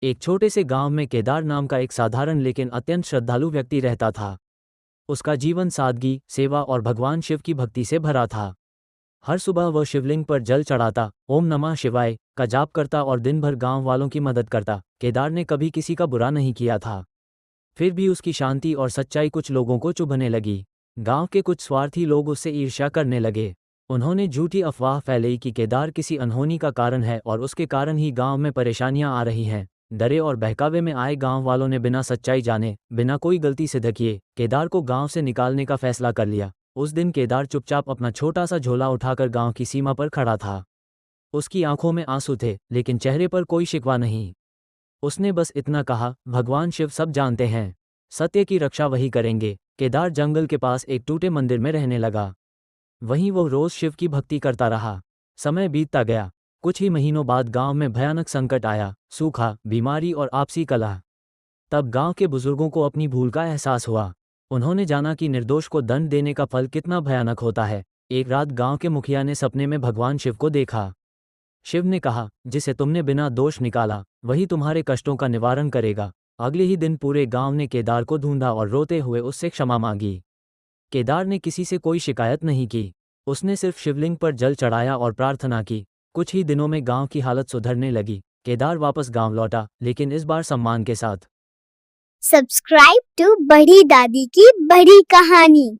एक छोटे से गांव में केदार नाम का एक साधारण लेकिन अत्यंत श्रद्धालु व्यक्ति रहता था। उसका जीवन सादगी, सेवा और भगवान शिव की भक्ति से भरा था। हर सुबह वह शिवलिंग पर जल चढ़ाता, ओम नमः शिवाय का जाप करता और दिन भर गांव वालों की मदद करता। केदार ने कभी किसी का बुरा नहीं किया था। फिर भी उसकी शांति और सच्चाई कुछ लोगों को चुभने लगी। गांव के कुछ स्वार्थी लोग उससे ईर्ष्या करने लगे। उन्होंने झूठी अफवाह फैलाई कि केदार किसी अनहोनी का कारण है और उसके कारण ही गांव में परेशानियां आ रही हैं। डरे और बहकावे में आए गांव वालों ने बिना सच्चाई जाने, बिना कोई गलती सिद्ध किए, केदार को गांव से निकालने का फैसला कर लिया। उस दिन केदार चुपचाप अपना छोटा सा झोला उठाकर गांव की सीमा पर खड़ा था। उसकी आंखों में आंसू थे, लेकिन चेहरे पर कोई शिकवा नहीं। उसने बस इतना कहा, भगवान शिव सब जानते हैं, सत्य की रक्षा वही करेंगे। केदार जंगल के पास एक टूटे मंदिर में रहने लगा। वहीं वो रोज शिव की भक्ति करता रहा। समय बीतता गया। कुछ ही महीनों बाद गांव में भयानक संकट आया, सूखा, बीमारी और आपसी कलह। तब गांव के बुजुर्गों को अपनी भूल का एहसास हुआ। उन्होंने जाना कि निर्दोष को दंड देने का फल कितना भयानक होता है। एक रात गांव के मुखिया ने सपने में भगवान शिव को देखा। शिव ने कहा, जिसे तुमने बिना दोष निकाला, वही तुम्हारे कष्टों का निवारण करेगा। अगले ही दिन पूरे गांव ने केदार को ढूंढा और रोते हुए उससे क्षमा मांगी। केदार ने किसी से कोई शिकायत नहीं की। उसने सिर्फ शिवलिंग पर जल चढ़ाया और प्रार्थना की। कुछ ही दिनों में गांव की हालत सुधरने लगी। केदार वापस गांव लौटा, लेकिन इस बार सम्मान के साथ। सब्सक्राइब टू बड़ी दादी की बड़ी कहानी।